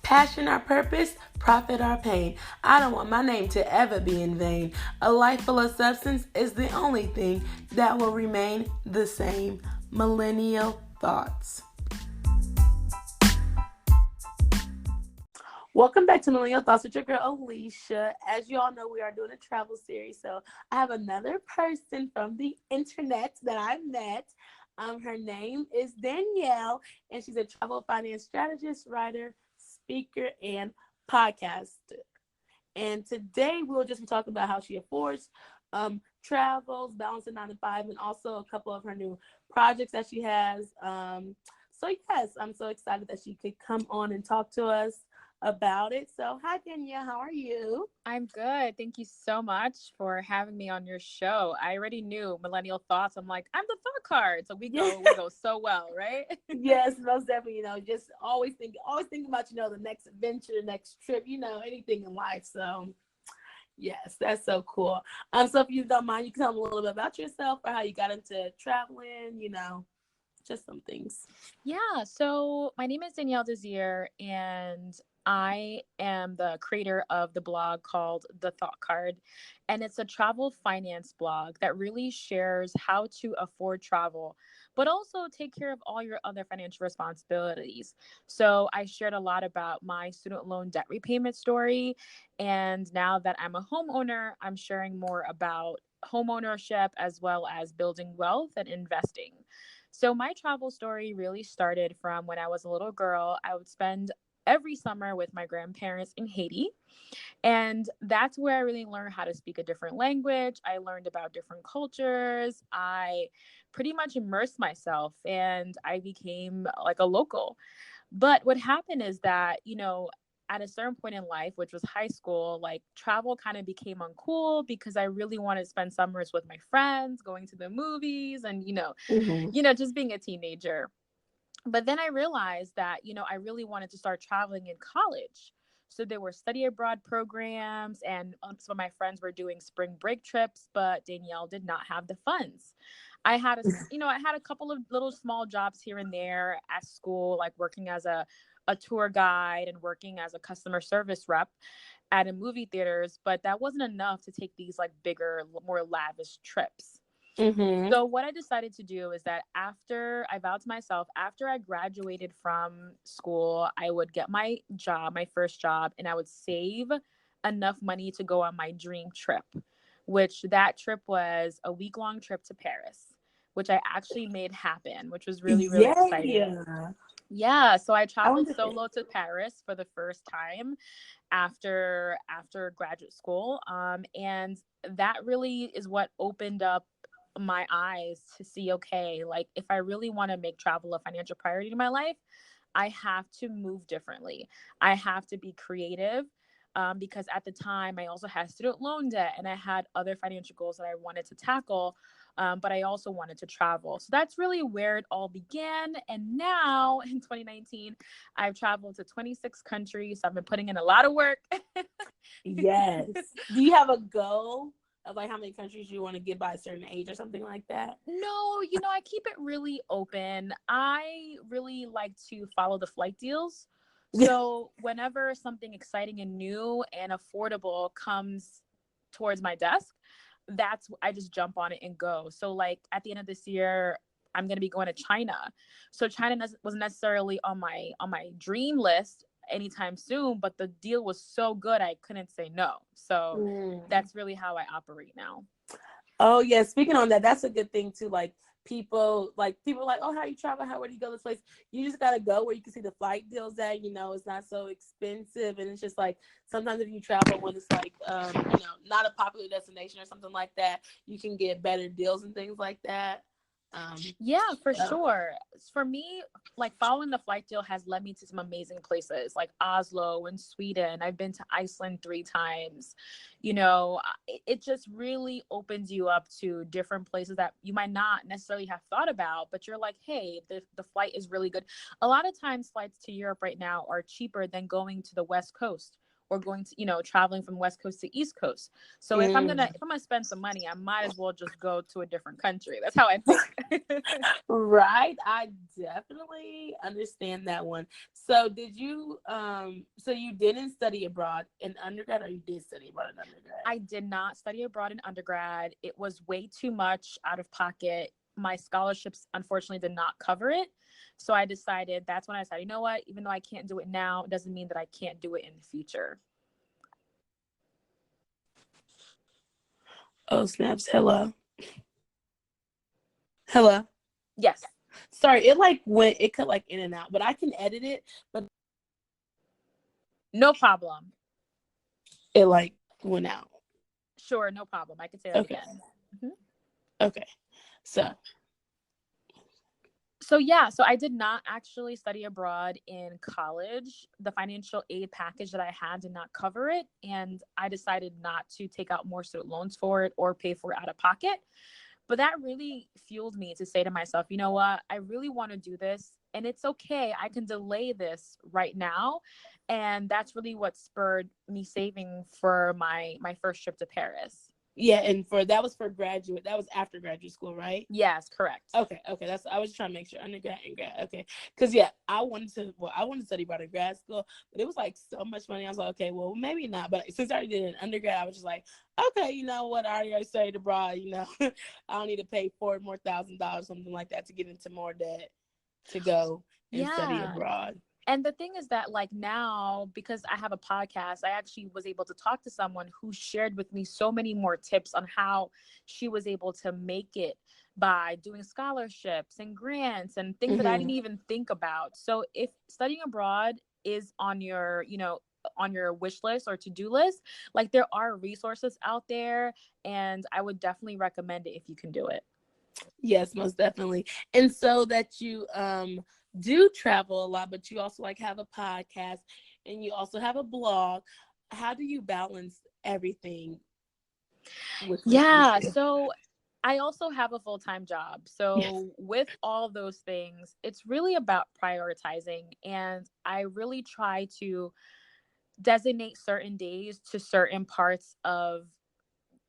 Passion our purpose, profit our pain. I don't want my name to ever be in vain. A life full of substance is the only thing that will remain the same. Millennial Thoughts. Welcome back to Millennial Thoughts with your girl Alicia. As you all know, we are doing a travel series. So I have another person from the internet that I met. Her name is Danielle, and she's a travel finance strategist, writer, speaker, and podcaster. And today we'll just be talking about how she affords travels, balancing 9 to 5, and also a couple of her new projects that she has. So yes, I'm so excited that she could come on and talk to us about it. So hi Danielle, how are you? I'm good. Thank you so much for having me on your show. I already knew Millennial Thoughts. I'm like, I'm the thought card. So we Yeah. go so well, right? Yes, most definitely. Just always think about, the next adventure, next trip, anything in life. So yes, that's so cool. So if you don't mind, you can tell me a little bit about yourself or how you got into traveling, just some things. Yeah, so my name is Danielle Desir, and I am the creator of the blog called The Thought Card. And it's a travel finance blog that really shares how to afford travel, but also take care of all your other financial responsibilities. So I shared a lot about my student loan debt repayment story. And now that I'm a homeowner, I'm sharing more about home ownership as well as building wealth and investing. So my travel story really started from when I was a little girl. I would spend every summer with my grandparents in Haiti. And that's where I really learned how to speak a different language. I learned about different cultures. I pretty much immersed myself and I became like a local. But what happened is that, at a certain point in life, which was high school, like travel kind of became uncool because I really wanted to spend summers with my friends, going to the movies and, Mm-hmm. just being a teenager. But then I realized that, I really wanted to start traveling in college. So there were study abroad programs, and some of my friends were doing spring break trips, but Danielle did not have the funds. I had a couple of little small jobs here and there at school, like working as a tour guide and working as a customer service rep at a movie theaters, but that wasn't enough to take these like bigger, more lavish trips. Mm-hmm. So what I decided to do is that after I vowed to myself, after I graduated from school, I would get my job, my first job, and I would save enough money to go on my dream trip, which that trip was a week-long trip to Paris, which I actually made happen, which was really, really exciting. Yeah. Yeah, so I I traveled wonder. solo to Paris for the first time after graduate school, and that really is what opened up my eyes to see, okay, like if I really want to make travel a financial priority in my life, I have to move differently. I have to be creative. Because at the time I also had student loan debt and I had other financial goals that I wanted to tackle, but I also wanted to travel. So that's really where it all began. And now in 2019, I've traveled to 26 countries. So I've been putting in a lot of work. Yes. Do you have a goal of like how many countries you want to get by a certain age or something like that? No, I keep it really open. I really like to follow the flight deals. So whenever something exciting and new and affordable comes towards my desk, that's I just jump on it and go. So like at the end of this year, I'm going to be going to China. So China wasn't necessarily on my dream list anytime soon, but the deal was so good I couldn't say no. So Mm. that's really how I operate now. Oh yeah, speaking on that, that's a good thing too. People are like, oh, how you travel? Where do you go this place? You just gotta go where you can see the flight deals at. It's not so expensive, and it's just like sometimes if you travel when it's like not a popular destination or something like that, you can get better deals and things like that. Um, Yeah, for so, sure. For me, like following the flight deal has led me to some amazing places like Oslo and Sweden. I've been to Iceland 3 times. It just really opens you up to different places that you might not necessarily have thought about, but you're like, hey, the flight is really good. A lot of times, flights to Europe right now are cheaper than going to the West Coast or going to, traveling from West Coast to East Coast. So if I'm gonna spend some money, I might as well just go to a different country. That's how I think. Right. I definitely understand that one. So did you so you didn't study abroad in undergrad, or you did study abroad in undergrad? I did not study abroad in undergrad. It was way too much out of pocket. My scholarships unfortunately did not cover it. So that's when I decided, you know what, even though I can't do it now, it doesn't mean that I can't do it in the future. Oh, snaps. Hello. Hello. Yes. Sorry, it cut like in and out, but I can edit it, but no problem. It like went out. Sure, no problem. I can say that okay. Again. Mm-hmm. Okay. So yeah, so I did not actually study abroad in college. The financial aid package that I had did not cover it, and I decided not to take out more student loans for it or pay for it out of pocket. But that really fueled me to say to myself, you know what, I really want to do this, and it's okay. I can delay this right now. And that's really what spurred me saving for my first trip to Paris. Yeah, and that was for graduate. That was after graduate school, right? Yes, correct. Okay. That's I was just trying to make sure undergrad and grad. Okay, because yeah, I wanted to study abroad in grad school, but it was like so much money. I was like, okay, well maybe not. But since I already did an undergrad, I was just like, okay, you know what? I already studied abroad. I don't need to pay $4,000 more, something like that, to get into more debt to go and study abroad. And the thing is that, like, now, because I have a podcast, I actually was able to talk to someone who shared with me so many more tips on how she was able to make it by doing scholarships and grants and things that I didn't even think about. So if studying abroad is on your, on your wish list or to-do list, like, there are resources out there, and I would definitely recommend it if you can do it. Yes, most definitely. And so that you do travel a lot, but you also have a podcast and you also have a blog. How do you balance everything Yeah, so I also have a full-time job. So with all those things, it's really about prioritizing, and I really try to designate certain days to certain parts of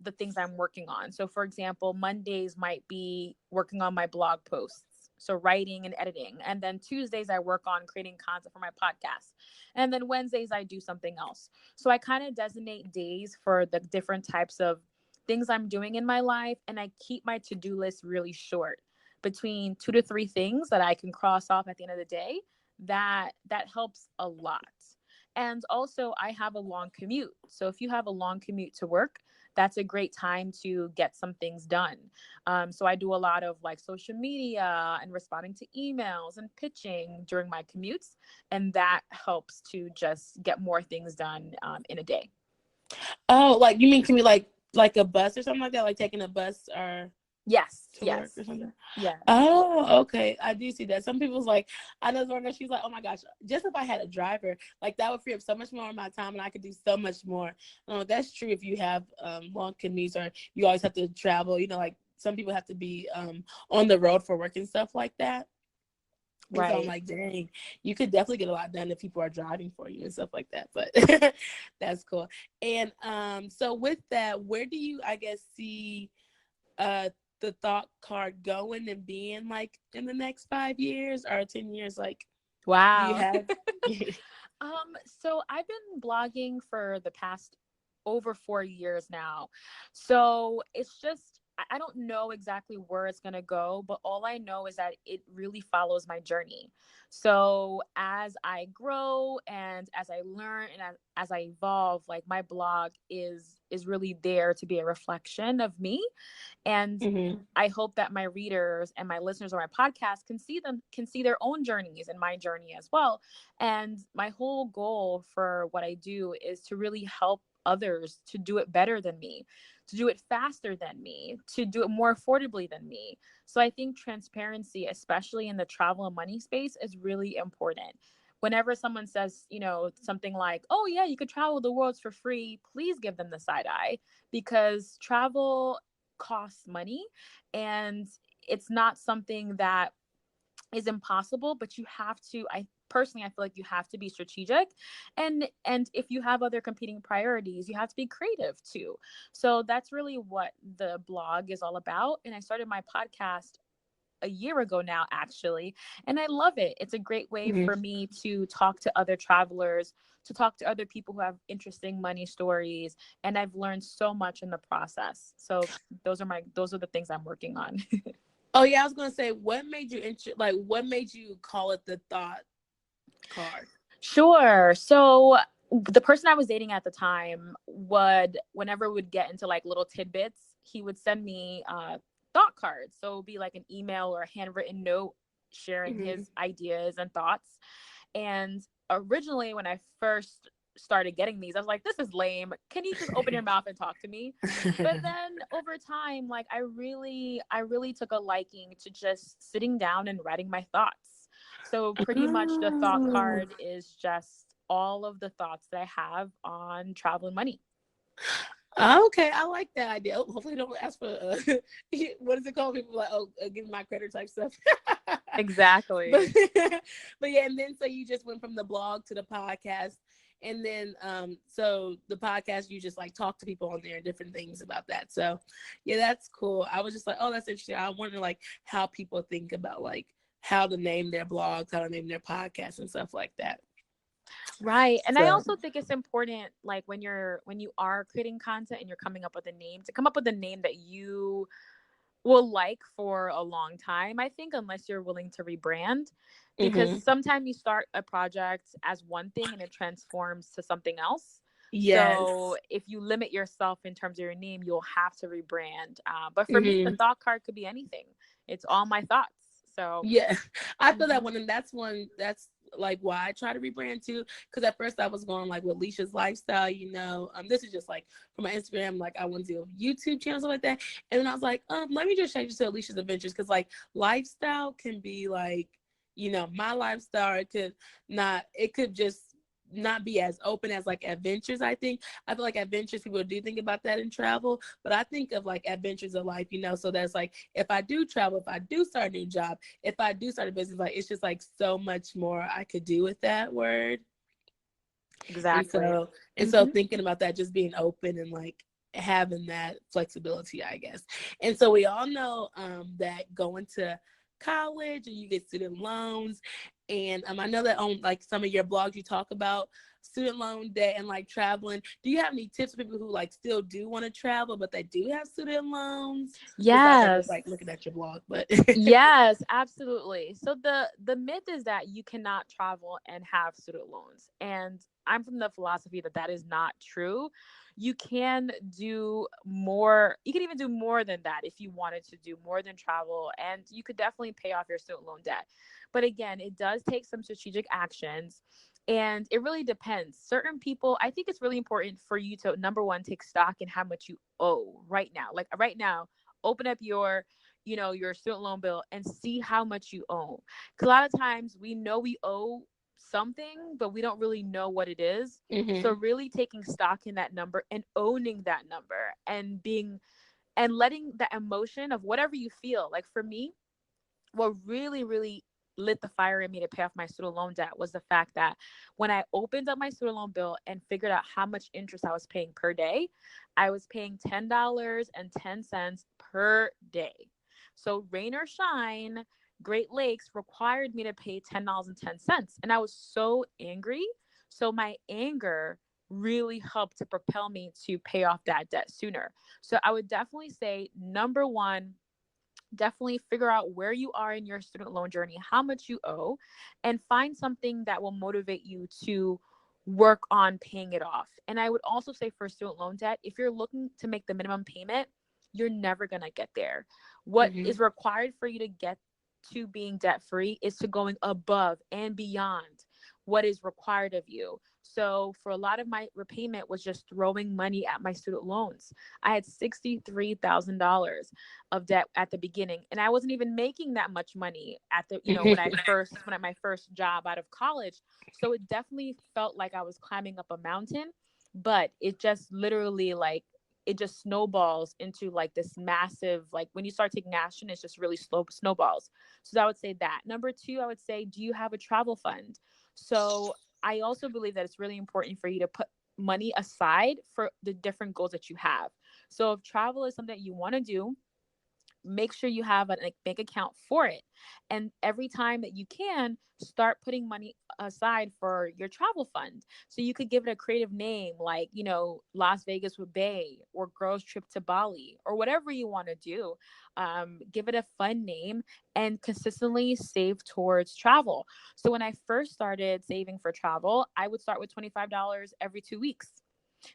the things I'm working on. So for example, Mondays might be working on my blog posts, so writing and editing. And then Tuesdays I work on creating content for my podcast. And then Wednesdays I do something else. So I kind of designate days for the different types of things I'm doing in my life, and I keep my to-do list really short, between 2 to 3 things that I can cross off at the end of the day. That helps a lot. And also, I have a long commute. So if you have a long commute to work, that's a great time to get some things done. So I do a lot of like social media and responding to emails and pitching during my commutes. And that helps to just get more things done in a day. Oh, like you mean commute like a bus or something like that? Like taking a bus or Yes. work or something? Yeah. Oh, okay. I do see that. Some people's like, I know one girl, she's like, oh my gosh, just if I had a driver, like that would free up so much more of my time and I could do so much more. That's true if you have long commutes or you always have to travel, like some people have to be on the road for work and stuff like that. Right. So I'm like, dang, you could definitely get a lot done if people are driving for you and stuff like that. But that's cool. And so with that, where do you, I guess, see the thought card going and being like in the next 5 years or 10 years? Like, wow. Do you have? So I've been blogging for the past over 4 years now. So it's just, I don't know exactly where it's going to go, but all I know is that it really follows my journey. So as I grow and as I learn and as I evolve, like, my blog is really there to be a reflection of me. And I hope that my readers and my listeners on my podcast can see their own journeys and my journey as well. And my whole goal for what I do is to really help others to do it better than me, to do it faster than me, to do it more affordably than me. So I think transparency, especially in the travel and money space, is really important. Whenever someone says, something like, oh yeah, you could travel the world for free, please give them the side eye, because travel costs money, and it's not something that is impossible, but you have to, personally, I feel like you have to be strategic, and if you have other competing priorities, you have to be creative too. So that's really what the blog is all about. And I started my podcast a year ago now, actually, and I love it. It's a great way Mhm. for me to talk to other travelers, to talk to other people who have interesting money stories, and I've learned so much in the process. So those are the things I'm working on. Oh yeah, I was gonna say, what made you what made you call it the thought card? Sure. So the person I was dating at the time would, whenever we would get into like little tidbits, he would send me thought cards. So it would be like an email or a handwritten note sharing Mm-hmm. his ideas and thoughts. And originally, when I first started getting these, I was like, this is lame. Can you just open your mouth and talk to me? But then over time, like I really took a liking to just sitting down and writing my thoughts. So pretty much the thought Oh. card is just all of the thoughts that I have on travel and money. Okay, I like that idea. Hopefully, don't ask for what is it called? People like, oh, give me my credit type stuff. but Exactly. but yeah, and then so you just went from the blog to the podcast, and then so the podcast you just like talk to people on there and different things about that. So yeah, that's cool. I was just like, oh, that's interesting. I wonder like how people think about like how to name their blogs, how to name their podcasts, and stuff like that. Right. And I So also think it's important, like when you are creating content and you're coming up with a name, to come up with a name that you will like for a long time, I think, unless you're willing to rebrand. Because hmm sometimes you start a project as one thing and it transforms to something else. So yes. if you limit yourself in terms of your name, you'll have to rebrand. But for me, the hmm thought card could be anything. It's all my thoughts. So, Yeah, I feel that mhm. one, and that's like why I try to rebrand too. Because at first I was going like with Leisha's lifestyle, this is just like for my Instagram, like I want to do a YouTube channel, stuff like that. And then I was like, let me just change it to Alicia's Adventures, because like lifestyle can be like, my lifestyle. It could just not be as open as like adventures. I feel like adventures, people do think about that in travel, but I think of like adventures of life, so that's like if I do travel, if I do start a new job, if I do start a business, like it's just like so much more I could do with that word. And Exactly. so Hmm. thinking about that, just being open and like having that flexibility, I guess. And so we all know that going to college and you get student loans. And I know that on like some of your blogs you talk about student loan debt and like traveling. Do you have any tips for people who like still do want to travel but they do have student loans? Besides, I guess Yes. like looking at your blog, but Yes, absolutely. So the myth is that you cannot travel and have student loans. And I'm from the philosophy that that is not true. You can do more. You can even do more than that if you wanted to do more than travel, and you could definitely pay off your student loan debt. But again, it does take some strategic actions. And it really depends. Certain people, I think it's really important for you to, number one, take stock in how much you owe right now. Like right now, open up your student loan bill and see how much you owe. Because a lot of times we know we owe something, but we don't really know what it is. So hmm really taking stock in that number and owning that number and letting the emotion of whatever you feel. Like for me, what really, really lit the fire in me to pay off my student loan debt was the fact that when I opened up my student loan bill and figured out how much interest I was paying per day, I was paying $10.10 per day. So rain or shine, Great Lakes required me to pay $10.10. And I was so angry. So my anger really helped to propel me to pay off that debt sooner. So I would definitely say number one, definitely figure out where you are in your student loan journey, how much you owe, and find something that will motivate you to work on paying it off. And I would also say for student loan debt, if you're looking to make the minimum payment, you're never going to get there. What hmm is required for you to get to being debt free is to going above and beyond what is required of you. So for a lot of my repayment was just throwing money at my student loans. I had $63,000 of debt at the beginning, and I wasn't even making that much money at the when at my first job out of college. So it definitely felt like I was climbing up a mountain, but it just literally like it just snowballs into like this massive, like when you start taking action, it's just really slow snowballs. So I would say that. Number two, I would say, do you have a travel fund? So I also believe that it's really important for you to put money aside for the different goals that you have. So if travel is something that you want to do, make sure you have a like, bank account for it. And every time that you can, start putting money aside for your travel fund. So you could give it a creative name like, Las Vegas with Bay or Girls Trip to Bali or whatever you want to do. Give it a fun name and consistently save towards travel. So when I first started saving for travel, I would start with $25 every 2 weeks.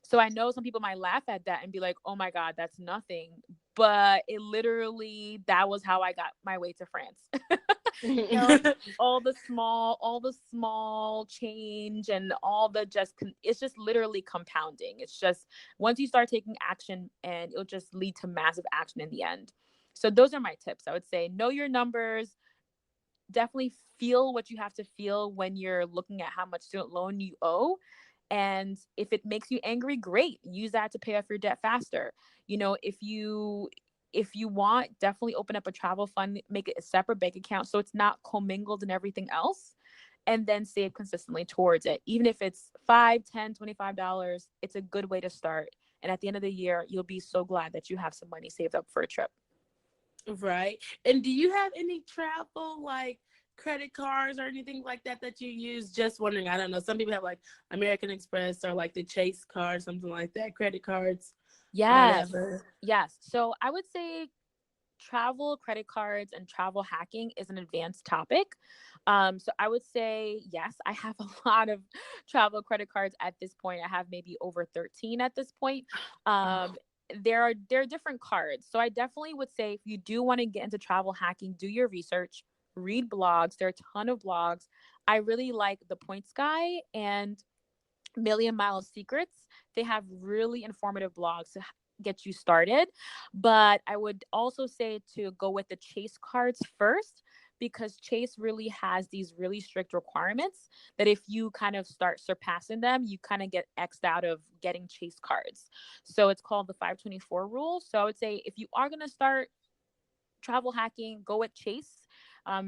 So I know some people might laugh at that and be like, oh my God, that's nothing. But it literally, that was how I got my way to France. you know, all the small change and all the it's just literally compounding. It's just once you start taking action and it'll just lead to massive action in the end. So those are my tips. I would say know your numbers, definitely feel what you have to feel when you're looking at how much student loan you owe. And if it makes you angry, great. Use that to pay off your debt faster. If you want, definitely open up a travel fund, make it a separate bank account so it's not commingled in everything else, and then save consistently towards it. Even if it's 5, 10, $25, it's a good way to start. And at the end of the year, you'll be so glad that you have some money saved up for a trip. Right. And do you have any travel like credit cards or anything like that that you use? Just wondering. I don't know. Some people have like American Express or like the Chase card, something like that, credit cards or Yes. whatever. Yes. So I would say travel credit cards and travel hacking is an advanced topic. So I would say, yes, I have a lot of travel credit cards at this point. I have maybe over 13 at this point. Oh. Um, there are different cards. So I definitely would say if you do want to get into travel hacking, do your research, read blogs. There are a ton of blogs. I really like The Points Guy and Million Mile Secrets. They have really informative blogs to get you started. But I would also say to go with the Chase cards first, because Chase really has these really strict requirements that if you kind of start surpassing them, you kind of get X'd out of getting Chase cards. So it's called the 524 rule. So I would say if you are going to start travel hacking, go with Chase.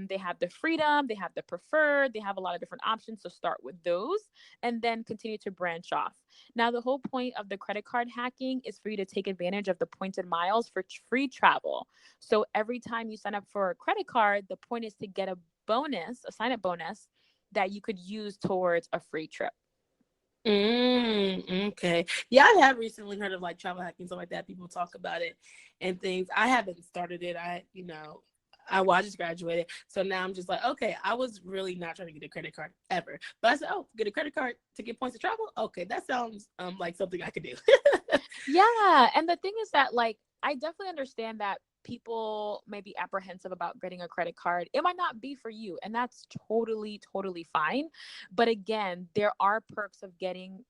They have the freedom, they have the preferred, they have a lot of different options. So start with those and then continue to branch off. Now, the whole point of the credit card hacking is for you to take advantage of the points and miles for free travel. So every time you sign up for a credit card, the point is to get a bonus, a sign up bonus that you could use towards a free trip. Okay. Yeah, I have recently heard of like travel hacking, stuff like that. People talk about it and things. I haven't started it. I just graduated. So now I'm just like, okay, I was really not trying to get a credit card ever. But I said, oh, get a credit card to get points to travel? Okay, that sounds like something I could do. Yeah. And the thing is that, like, I definitely understand that people may be apprehensive about getting a credit card. It might not be for you, and that's totally, totally fine. But again, there are perks of getting,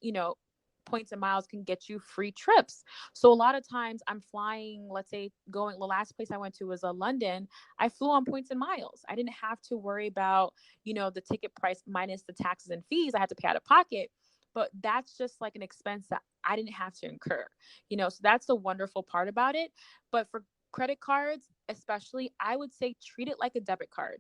points and miles can get you free trips. So a lot of times I'm flying, let's say going, the last place I went to was London. I flew on points and miles. I didn't have to worry about, the ticket price minus the taxes and fees I had to pay out of pocket. But that's just like an expense that I didn't have to incur, so that's the wonderful part about it. But for credit cards, especially, I would say treat it like a debit card.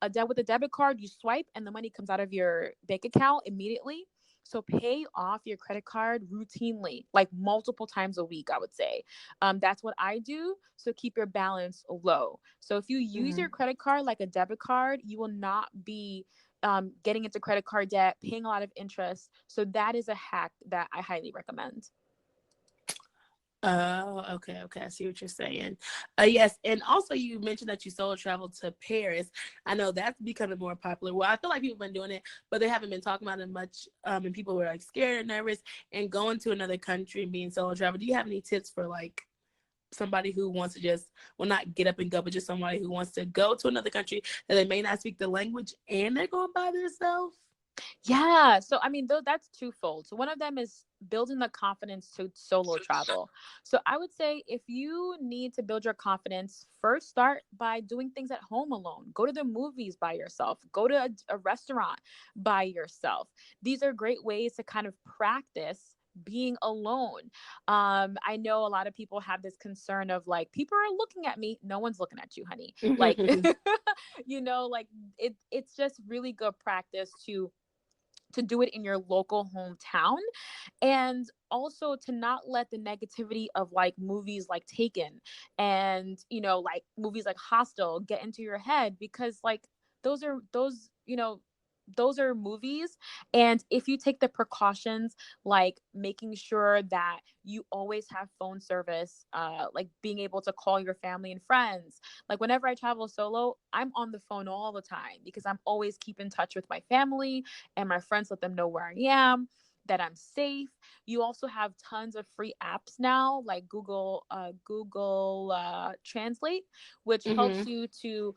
With a debit card, you swipe and the money comes out of your bank account immediately. So pay off your credit card routinely, like multiple times a week, I would say. That's what I do. So keep your balance low. So if you use Mhm. your credit card like a debit card, you will not be getting into credit card debt, paying a lot of interest. So that is a hack that I highly recommend. Oh, okay, okay. I see what you're saying. Yes, and also you mentioned that you solo traveled to Paris. I know that's becoming more popular. Well, I feel like people have been doing it, but they haven't been talking about it much. And people were like scared and nervous and going to another country and being solo travel. Do you have any tips for like somebody who wants to just, well, not get up and go, but just somebody who wants to go to another country that they may not speak the language and they're going by themselves? Yeah. So, I mean, though that's twofold. So, one of them is building the confidence to solo travel. So, I would say if you need to build your confidence, first start by doing things at home alone. Go to the movies by yourself, go to a restaurant by yourself. These are great ways to kind of practice being alone. I know a lot of people have this concern of like, people are looking at me. No one's looking at you, honey. Like, like it's just really good practice to do it in your local hometown, and also to not let the negativity of like movies like Taken and like movies like Hostel get into your head, because like those are movies. And if you take the precautions, like making sure that you always have phone service, like being able to call your family and friends. Like whenever I travel solo, I'm on the phone all the time because I'm always keep in touch with my family and my friends, let them know where I am, that I'm safe. You also have tons of free apps now, like Google Translate, which helps Hmm. you to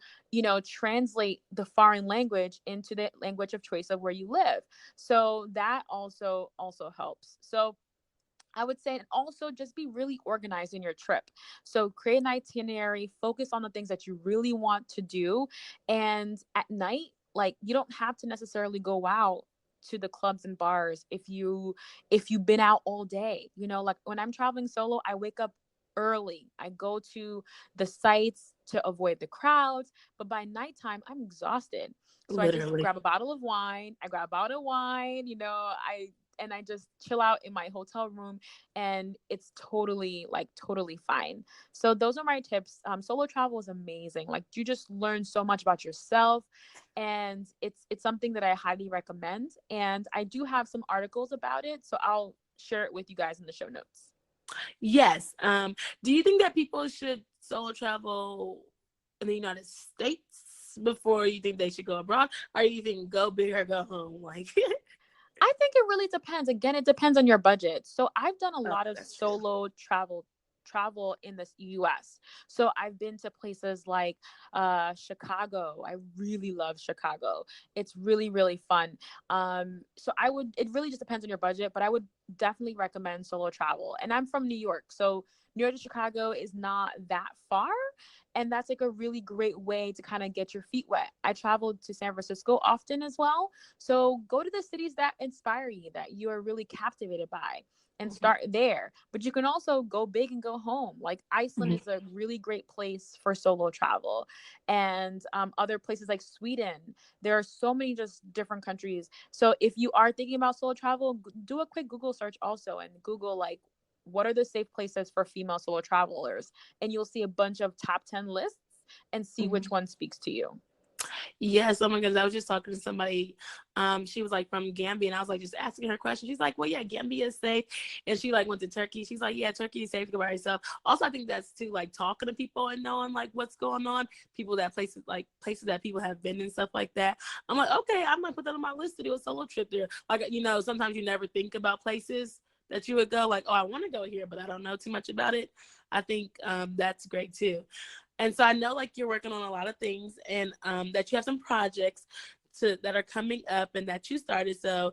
translate the foreign language into the language of choice of where you live. So that also helps. So I would say, and also just be really organized in your trip. So create an itinerary, focus on the things that you really want to do. And at night, like you don't have to necessarily go out to the clubs and bars if you've been out all day. Like when I'm traveling solo, I wake up early. I go to the sites to avoid the crowds, but by nighttime I'm exhausted. So I just Literally. grab a bottle of wine. I grab a bottle of wine, I just chill out in my hotel room, and it's totally fine. So those are my tips. Solo travel is amazing. Like you just learn so much about yourself, and it's something that I highly recommend. And I do have some articles about it, so I'll share it with you guys in the show notes. Yes. Do you think that people should solo travel in the United States before you think they should go abroad? Or you think go big or go home? Like, I think it really depends. Again, it depends on your budget. So I've done a oh, lot of that's true. solo travel in the US. So I've been to places like Chicago. I really love Chicago. It's really fun. So it really just depends on your budget, but I would definitely recommend solo travel. And I'm from New York. So New York to Chicago is not that far. And that's like a really great way to kind of get your feet wet. I traveled to San Francisco often as well. So go to the cities that inspire you, that you are really captivated by, and Mhm. start there. But you can also go big and go home. Like Iceland Mhm. is a really great place for solo travel, and other places like Sweden. There are so many just different countries. So if you are thinking about solo travel, do a quick Google search also, and Google like, what are the safe places for female solo travelers, and you'll see a bunch of top 10 lists and see Mhm. which one speaks to you. Yes, oh my goodness. I was just talking to somebody. She was like from Gambia, and I was like just asking her questions. She's like, well, yeah, Gambia is safe. And she like went to Turkey. She's like, yeah, Turkey is safe to go by herself. Also, I think that's too like talking to people and knowing like what's going on. People that places that people have been and stuff like that. I'm like, okay, I'm gonna put that on my list to do a solo trip there. Like, sometimes you never think about places that you would go, like, oh, I want to go here, but I don't know too much about it. I think that's great too. And so I know like you're working on a lot of things, and that you have some projects that are coming up and that you started. So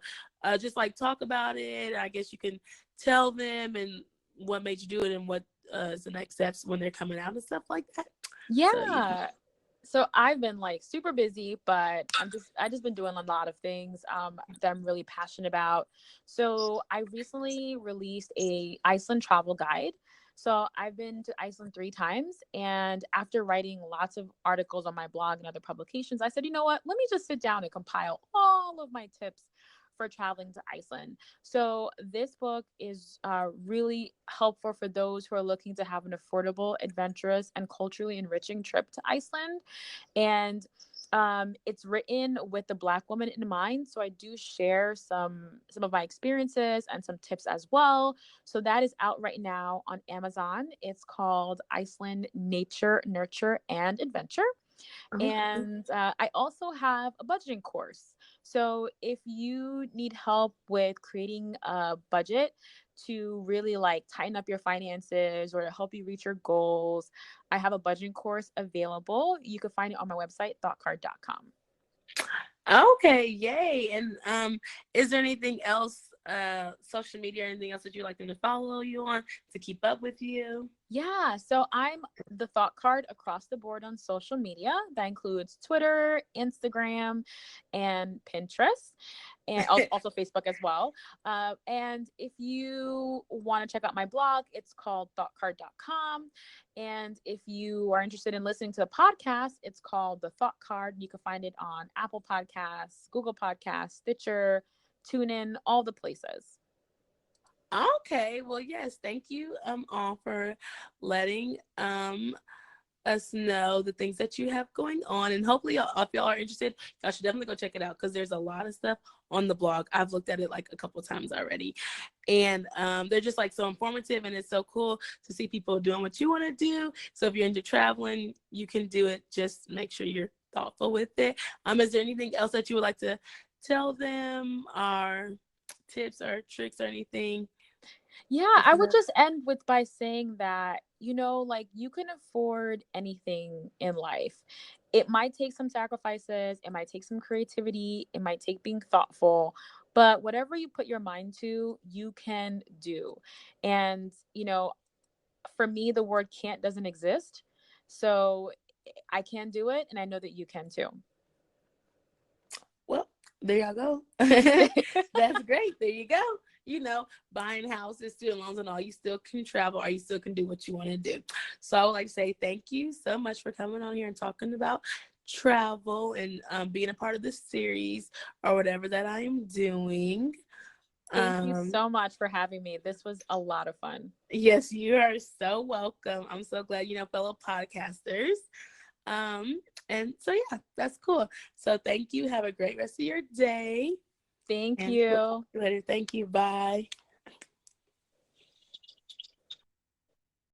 just like talk about it. I guess you can tell them and what made you do it and what is the next steps when they're coming out and stuff like that. So yeah. Yeah. So I've been like super busy, but I just been doing a lot of things that I'm really passionate about. So I recently released a Iceland travel guide. So I've been to Iceland 3 times, and after writing lots of articles on my blog and other publications, I said, you know what? Let me just sit down and compile all of my tips for traveling to Iceland. So this book is really helpful for those who are looking to have an affordable, adventurous, and culturally enriching trip to Iceland. And it's written with the Black woman in mind, so I do share some of my experiences and some tips as well. So that is out right now on Amazon. It's called Iceland Nature, Nurture, and Adventure. Okay. And I also have a budgeting course. So if you need help with creating a budget to really like tighten up your finances or to help you reach your goals, I have a budgeting course available. You can find it on my website, thoughtcard.com. Okay, yay. And is there anything else social media or anything else that you'd like them to follow you on to keep up with you? Yeah, so I'm the thought card across the board on social media. That includes Twitter, Instagram, and Pinterest, and also Facebook as well. And if you want to check out my blog, it's called thoughtcard.com. And if you are interested in listening to the podcast, it's called The Thought Card. You can find it on Apple Podcasts, Google Podcasts, Stitcher, TuneIn, all the places. Okay, well, yes, thank you all for letting us know the things that you have going on, and hopefully if y'all are interested, y'all should definitely go check it out because there's a lot of stuff on the blog. I've looked at it like a couple times already, and they're just like so informative, and it's so cool to see people doing what you want to do. So if you're into traveling, you can do it. Just make sure you're thoughtful with it. Is there anything else that you would like to tell them, or tips or tricks or anything? Yeah, I would just end with by saying that, like you can afford anything in life. It might take some sacrifices, it might take some creativity, it might take being thoughtful, but whatever you put your mind to, you can do. And, for me, the word can't doesn't exist. So I can do it, and I know that you can too. Well, there y'all go. That's great. There you go. Buying houses, student loans, and all, you still can travel, or you still can do what you want to do. So I would like to say thank you so much for coming on here and talking about travel and being a part of this series or whatever that I am doing. Thank you so much for having me. This was a lot of fun. Yes, you are so welcome. I'm so glad, fellow podcasters. And so, yeah, that's cool. So thank you. Have a great rest of your day. Thank you. Later. Thank you. Bye.